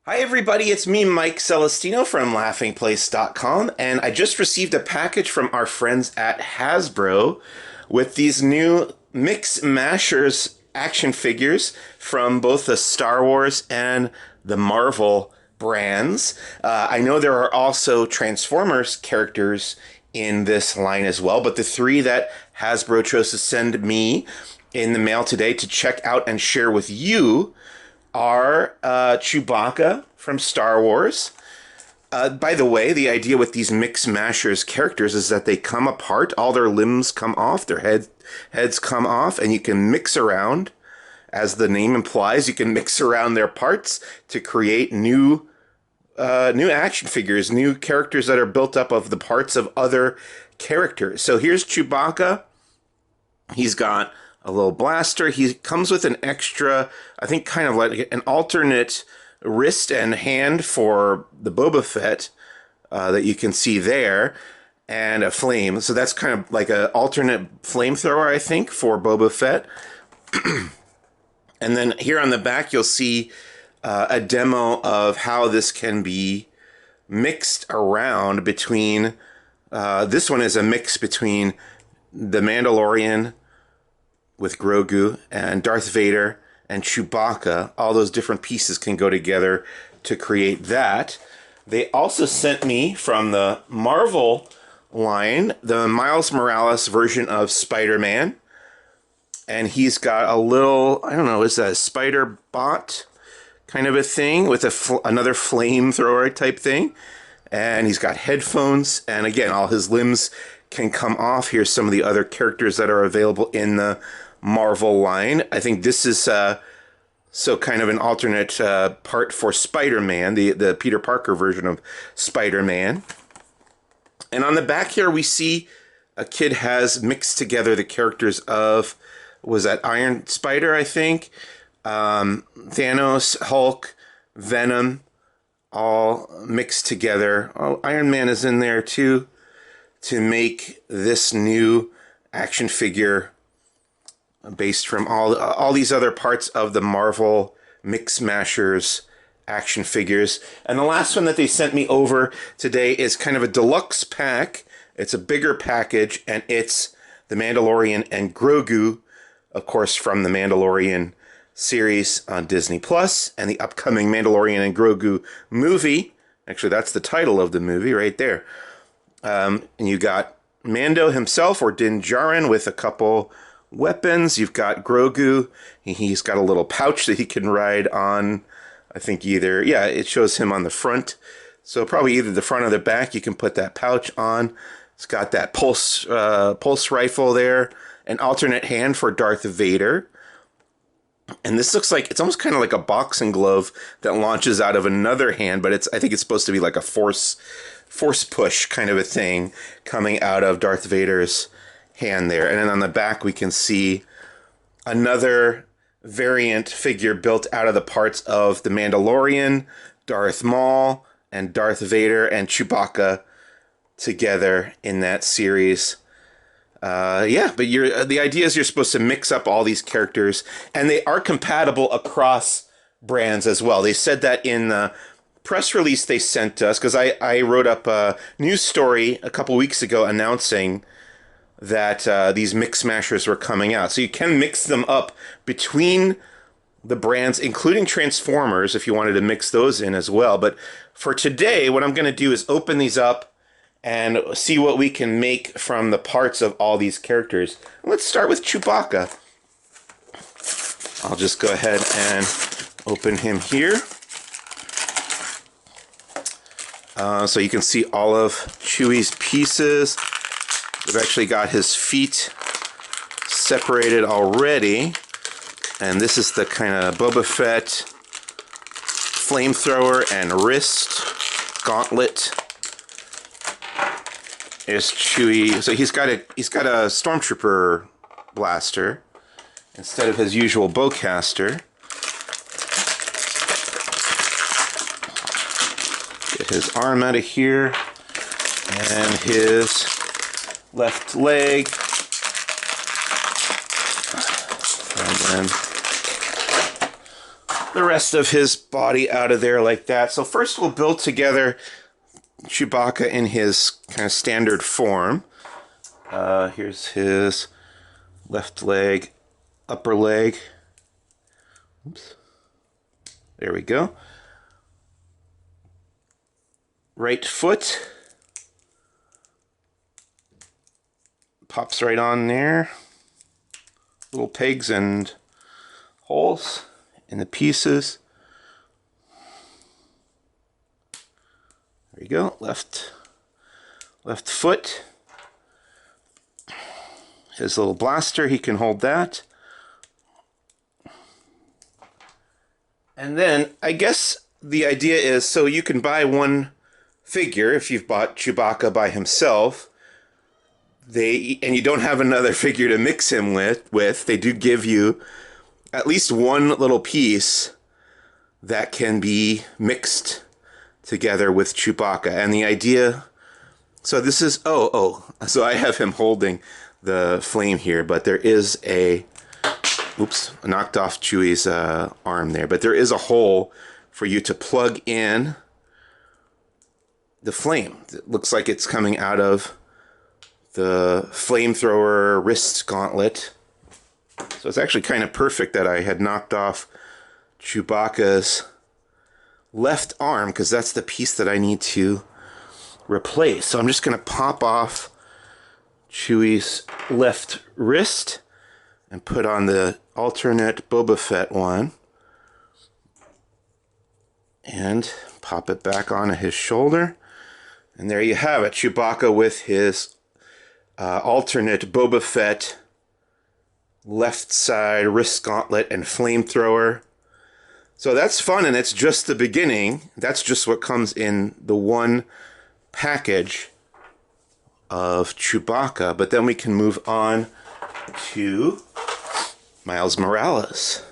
Hi everybody, it's me, Mike Celestino from laughingplace.com, and I just received a package from our friends at Hasbro with these new MixMashers action figures from both the Star Wars and the Marvel brands. I know there are also Transformers characters in this line as well, but the three that Hasbro chose to send me in the mail today to check out and share with you are Chewbacca from Star Wars. By the way, the idea with these MixMashers characters is that they come apart, all their limbs come off, their heads come off, and you can mix around. As the name implies, you can mix around their parts to create new action figures, new characters that are built up of the parts of other characters. So here's Chewbacca. He's got a little blaster. He comes with an extra, I think, kind of like an alternate wrist and hand for the Boba Fett that you can see there, and a flame. So that's kind of like an alternate flamethrower, I think, for Boba Fett. And then here on the back, you'll see a demo of how this can be mixed around between. This one is a mix between the Mandalorian with Grogu and Darth Vader and Chewbacca. All those different pieces can go together to create that. They also sent me from the Marvel line the Miles Morales version of Spider-Man. And he's got a little, I don't know, is that a spider bot kind of a thing with another flamethrower type thing. And he's got headphones. And again, all his limbs can come off. Here's some of the other characters that are available in the Marvel line. I think this is so kind of an alternate part for Spider-Man, the Peter Parker version of Spider-Man. And on the back here, we see a kid has mixed together the characters of, was that Iron Spider, I think? Thanos, Hulk, Venom, all mixed together. Oh, Iron Man is in there too, to make this new action figure based from all these other parts of the Marvel MixMashers action figures. And the last one that they sent me over today is kind of a deluxe pack. It's a bigger package, and it's the Mandalorian and Grogu, of course, from the Mandalorian series on Disney Plus, and the upcoming Mandalorian and Grogu movie. Actually, that's the title of the movie right there. And you got Mando himself, or Din Djarin, with a couple weapons. You've got Grogu. He's got a little pouch that he can ride on. I think either, yeah, it shows him on the front. So probably either the front or the back, you can put that pouch on. It's got that pulse rifle there. An alternate hand for Darth Vader. And this looks like, it's almost kind of like a boxing glove that launches out of another hand, but I think it's supposed to be like a force push kind of a thing coming out of Darth Vader's hand there. And then on the back we can see another variant figure built out of the parts of the Mandalorian, Darth Maul, and Darth Vader and Chewbacca together in that series. Yeah, but the idea is you're supposed to mix up all these characters, and they are compatible across brands as well. They said that in the press release they sent us, because I wrote up a news story a couple weeks ago announcing that these MixMashers were coming out. So you can mix them up between the brands, including Transformers, if you wanted to mix those in as well. But for today, what I'm going to do is open these up and see what we can make from the parts of all these characters. Let's start with Chewbacca. I'll just go ahead and open him here. So you can see all of Chewie's pieces. We've actually got his feet separated already. And this is the kind of Boba Fett flamethrower and wrist gauntlet. Is Chewie. So he's got a stormtrooper blaster instead of his usual bowcaster. Get his arm out of here and his left leg, and then the rest of his body out of there like that. So first we'll build together Chewbacca in his kind of standard form. Here's his left leg, upper leg. Oops. There we go. Right foot. Pops right on there. Little pegs and holes in the pieces. There you go. Left foot. His little blaster, he can hold that. And then I guess the idea is, so you can buy one figure if you've bought Chewbacca by himself. And you don't have another figure to mix him with, they do give you at least one little piece that can be mixed together with Chewbacca. And the idea, so this is, so I have him holding the flame here, but there is oops, I knocked off Chewie's arm there, but there is a hole for you to plug in the flame. It looks like it's coming out of the flamethrower wrist gauntlet. So it's actually kind of perfect that I had knocked off Chewbacca's left arm, because that's the piece that I need to replace. So I'm just going to pop off Chewie's left wrist and put on the alternate Boba Fett one. And pop it back onto his shoulder. And there you have it, Chewbacca with his alternate Boba Fett left side wrist gauntlet and flamethrower. So that's fun, and it's just the beginning. That's just what comes in the one package of Chewbacca. But then we can move on to Miles Morales.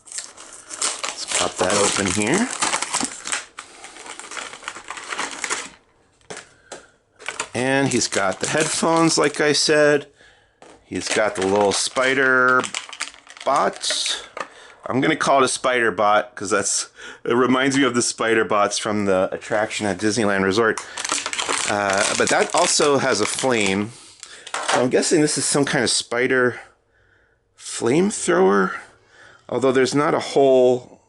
Let's pop that open here. And he's got the headphones, like I said. He's got the little spider bot. I'm going to call it a spider bot because it reminds me of the spider bots from the attraction at Disneyland Resort. But that also has a flame. So I'm guessing this is some kind of spider flamethrower. Although there's not a hole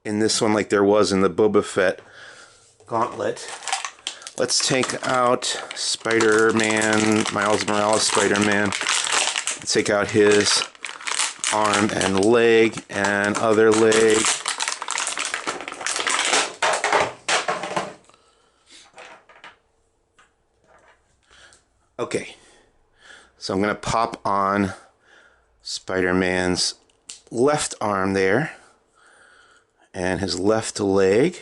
in this one like there was in the Boba Fett gauntlet. Let's take out Spider-Man, Miles Morales Spider-Man. Let's take out his arm and leg and other leg. Okay, so I'm going to pop on Spider-Man's left arm there and his left leg.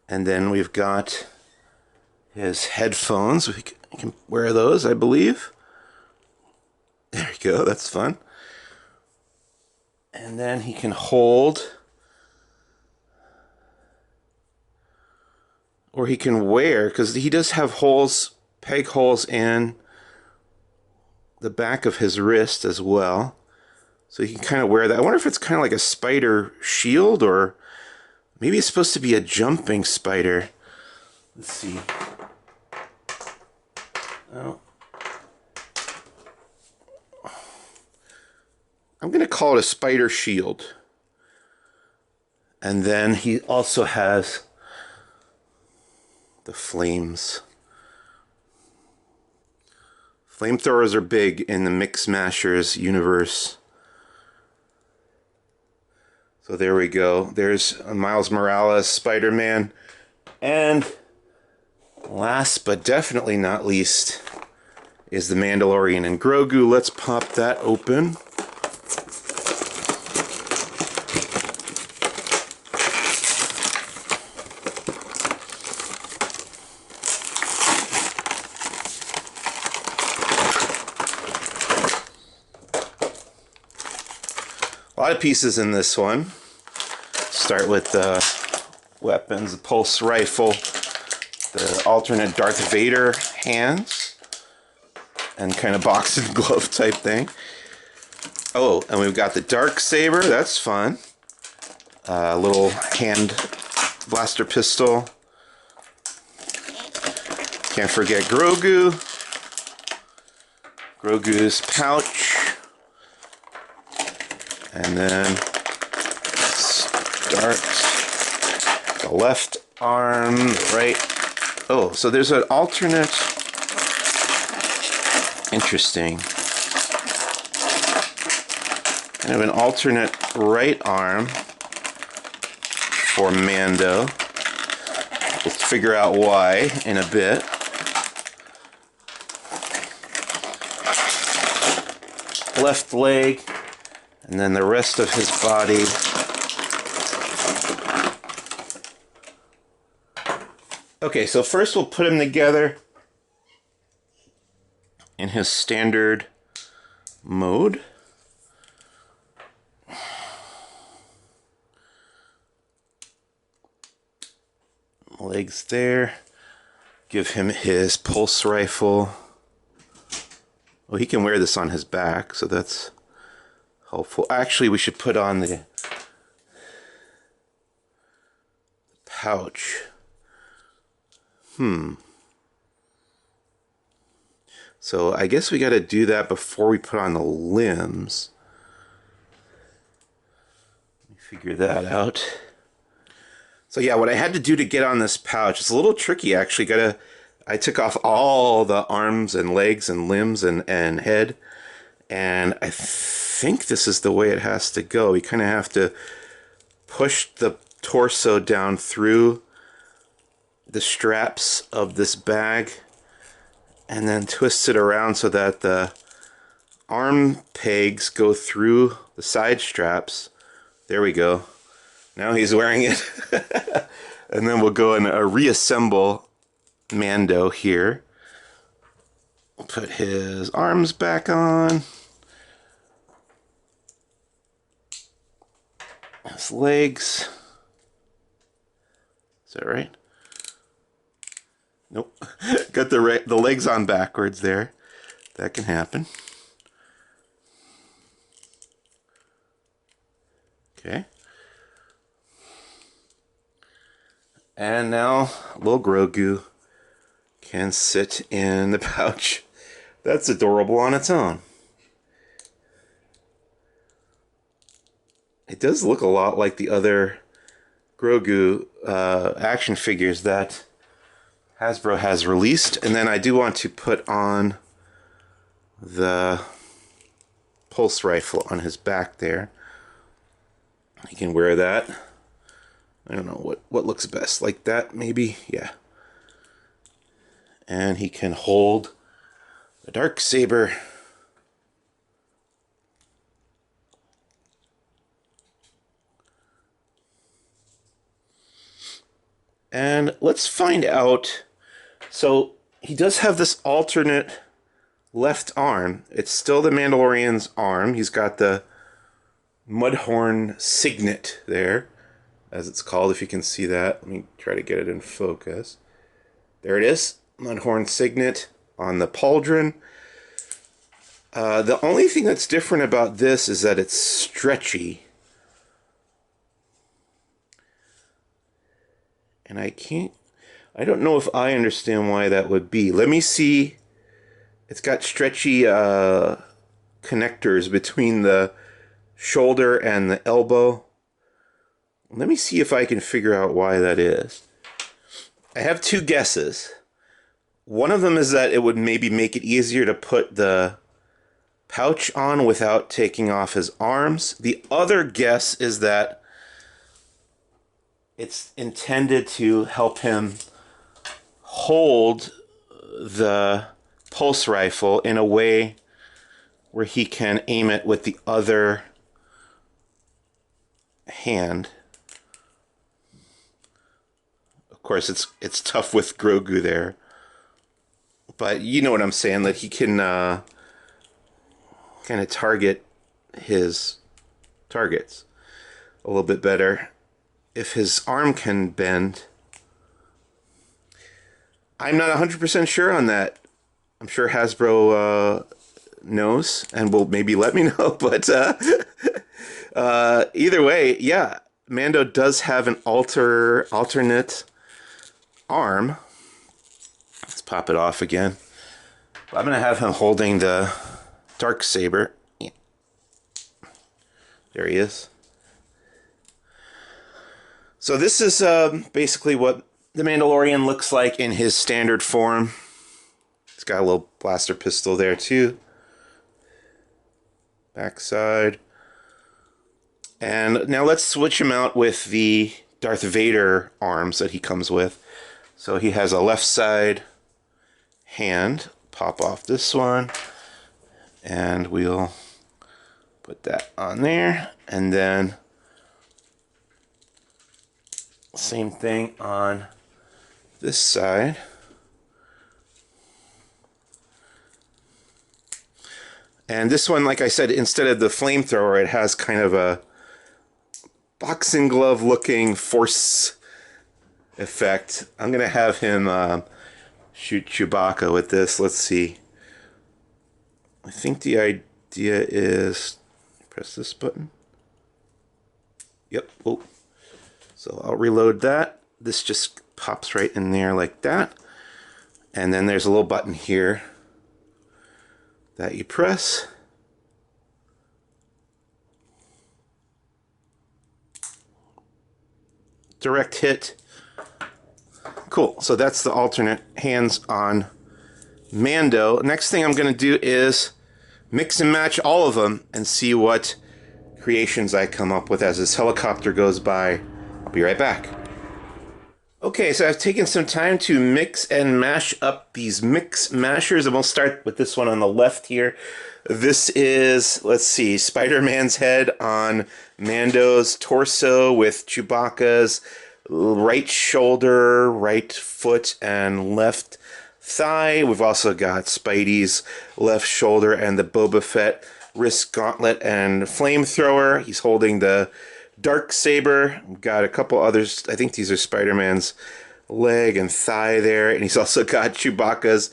And then we've got his headphones. We can wear those, I believe. There we go, that's fun. And then he can hold, or he can wear, because he does have holes, peg holes in the back of his wrist as well. So he can kind of wear that. I wonder if it's kind of like a spider shield, or maybe it's supposed to be a jumping spider. Let's see. Oh. I'm going to call it a spider shield. And then he also has the flames. Flamethrowers are big in the MixMashers universe. So there we go. There's Miles Morales, Spider-Man. And last but definitely not least is the Mandalorian and Grogu. Let's pop that open. A lot of pieces in this one. Start with the weapons, the pulse rifle, the alternate Darth Vader hands, and kind of boxing glove type thing. Oh, and we've got the dark saber. That's fun. Little hand blaster pistol. Can't forget Grogu. Grogu's pouch. And then start the left arm, right. Oh, so there's an alternate. Interesting. Kind of an alternate right arm for Mando. We'll figure out why in a bit. Left leg, and then the rest of his body. Okay, so first we'll put him together in his standard mode. Legs there. Give him his pulse rifle. Well, he can wear this on his back, so that's helpful. Actually, we should put on the pouch. So I guess we got to do that before we put on the limbs. Let me figure that out. So yeah, what I had to do to get on this pouch, it's a little tricky actually. I took off all the arms and legs and limbs and head, and I think this is the way it has to go. You kind of have to push the torso down through the straps of this bag and then twist it around so that the arm pegs go through the side straps. There we go. Now he's wearing it. And then we'll go and reassemble Mando here. We'll put his arms back on. His legs. Is that right? Nope. Got the legs on backwards there. That can happen. Okay. And now little Grogu can sit in the pouch. That's adorable on its own. It does look a lot like the other Grogu action figures that Hasbro has released. And then I do want to put on the pulse rifle on his back there. He can wear that. I don't know what looks best, like that maybe, yeah. And he can hold the dark saber. And let's find out. So he does have this alternate left arm. It's still the Mandalorian's arm. He's got the Mudhorn signet there, as it's called, if you can see that. Let me try to get it in focus. There it is, Mudhorn signet on the pauldron. The only thing that's different about this is that it's stretchy. And I don't know if I understand why that would be. Let me see. It's got stretchy connectors between the shoulder and the elbow. Let me see if I can figure out why that is. I have two guesses. One of them is that it would maybe make it easier to put the pouch on without taking off his arms. The other guess is that it's intended to help him hold the pulse rifle in a way where he can aim it with the other hand. Of course, it's tough with Grogu there, but you know what I'm saying, that he can kind of target his targets a little bit better if his arm can bend. I'm not 100% sure on that. I'm sure Hasbro knows and will maybe let me know. But either way, yeah, Mando does have an alternate arm. Let's pop it off again. I'm going to have him holding the Darksaber. Yeah. There he is. So this is basically what the Mandalorian looks like in his standard form. It's got a little blaster pistol there too. Backside. And now let's switch him out with the Darth Vader arms that he comes with. So he has a left side hand. Pop off this one. And we'll put that on there. And then same thing on this side. And this one, like I said, instead of the flamethrower, it has kind of a boxing glove looking force effect. I'm going to have him shoot Chewbacca with this. Let's see. I think the idea is press this button. Yep. Oh. So I'll reload that. This just pops right in there like that. And then there's a little button here that you press. Direct hit. Cool. So that's the alternate hands on Mando. Next thing I'm going to do is mix and match all of them and see what creations I come up with as this helicopter goes by. I'll be right back. Okay, so I've taken some time to mix and mash up these MixMashers, and we'll start with this one on the left here. This is, let's see, Spider-Man's head on Mando's torso with Chewbacca's right shoulder, right foot, and left thigh. We've also got Spidey's left shoulder and the Boba Fett wrist gauntlet and flamethrower. He's holding the Darksaber. We've got a couple others. I think these are Spider-Man's leg and thigh there. And he's also got Chewbacca's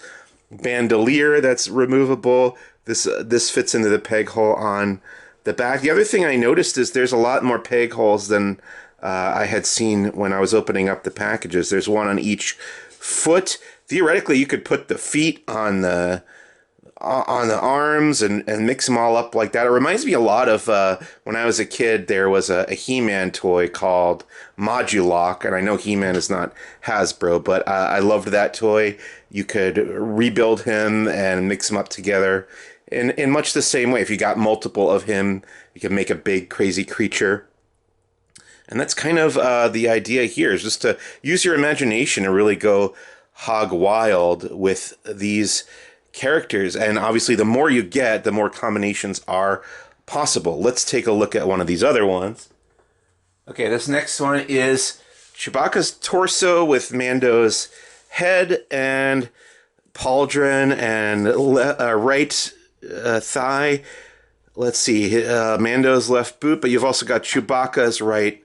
bandolier that's removable. This fits into the peg hole on the back. The other thing I noticed is there's a lot more peg holes than I had seen when I was opening up the packages. There's one on each foot. Theoretically, you could put the feet on the arms and mix them all up like that. It reminds me a lot of when I was a kid, there was a He-Man toy called Modulock, and I know He-Man is not Hasbro, but I loved that toy. You could rebuild him and mix him up together in much the same way. If you got multiple of him, you could make a big crazy creature. And that's kind of the idea here, is just to use your imagination and really go hog wild with these characters. And obviously the more you get, the more combinations are possible. Let's take a look at one of these other ones. Okay, this next one is Chewbacca's torso with Mando's head and pauldron and right thigh. Let's see, Mando's left boot, but you've also got Chewbacca's right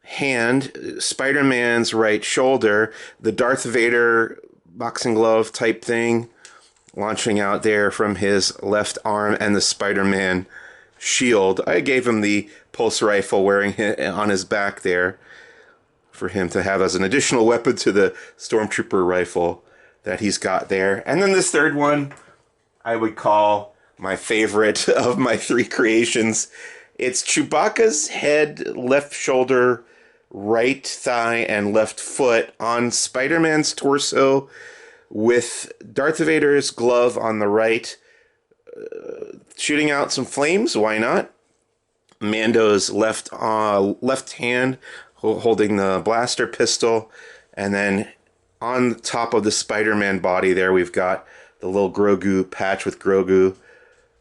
hand, Spider-Man's right shoulder, the Darth Vader boxing glove type thing launching out there from his left arm, and the Spider-Man shield. I gave him the pulse rifle wearing it on his back there for him to have as an additional weapon to the Stormtrooper rifle that he's got there. And then this third one I would call my favorite of my three creations. It's Chewbacca's head, left shoulder, right thigh, and left foot on Spider-Man's torso with Darth Vader's glove on the right, shooting out some flames. Why not? Mando's left hand holding the blaster pistol, and then on top of the Spider-Man body there, we've got the little Grogu patch with Grogu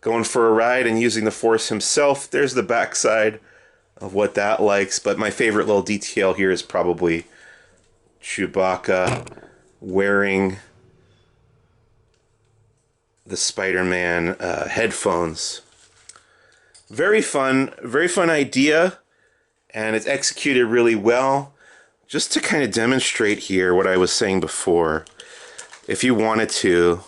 going for a ride and using the Force himself. There's the backside of what that likes, but my favorite little detail here is probably Chewbacca wearing the Spider-Man headphones. Very fun idea, and it's executed really well. Just to kind of demonstrate here what I was saying before, if you wanted to,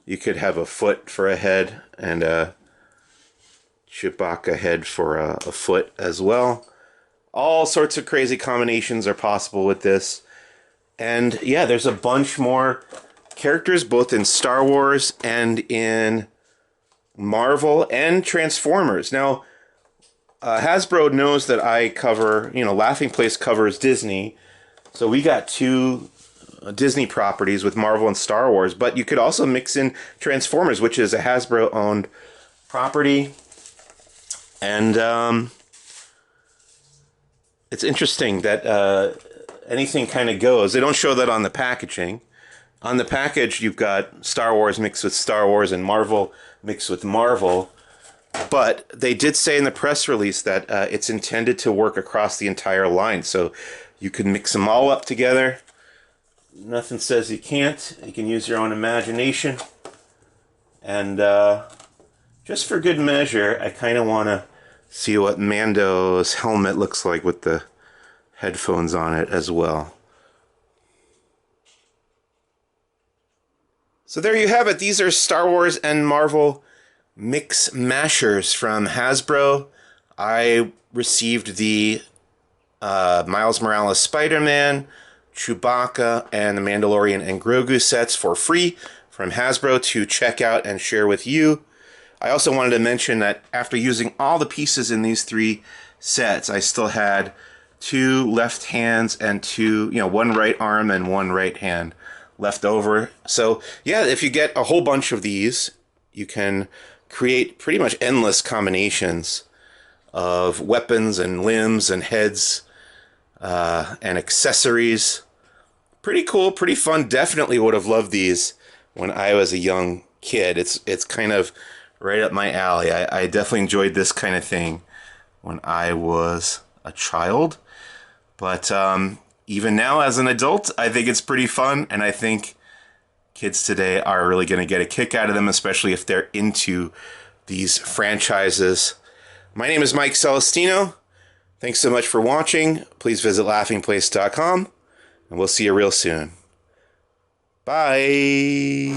You could have a foot for a head and a Chewbacca head for a foot as well. All sorts of crazy combinations are possible with this. And yeah, there's a bunch more characters both in Star Wars and in Marvel and Transformers. Now, Hasbro knows that I cover, Laughing Place covers Disney. So we got 2 Disney properties with Marvel and Star Wars. But you could also mix in Transformers, which is a Hasbro-owned property. And it's interesting that anything kind of goes. They don't show that on the packaging. On the package, you've got Star Wars mixed with Star Wars and Marvel mixed with Marvel. But they did say in the press release that it's intended to work across the entire line. So you can mix them all up together. Nothing says you can't. You can use your own imagination. And just for good measure, I kind of want to see what Mando's helmet looks like with the headphones on it as well. So there you have it. These are Star Wars and Marvel MixMashers from Hasbro. I received the Miles Morales Spider-Man, Chewbacca, and the Mandalorian and Grogu sets for free from Hasbro to check out and share with you. I also wanted to mention that after using all the pieces in these 3 sets, I still had 2 left hands and 2, 1 right arm and 1 right hand left over. So yeah, if you get a whole bunch of these, you can create pretty much endless combinations of weapons and limbs and heads and accessories. Pretty cool, pretty fun. Definitely would have loved these when I was a young kid. It's kind of right up my alley. I definitely enjoyed this kind of thing when I was a child. But even now as an adult, I think it's pretty fun. And I think kids today are really going to get a kick out of them, especially if they're into these franchises. My name is Mike Celestino. Thanks so much for watching. Please visit laughingplace.com. And we'll see you real soon. Bye.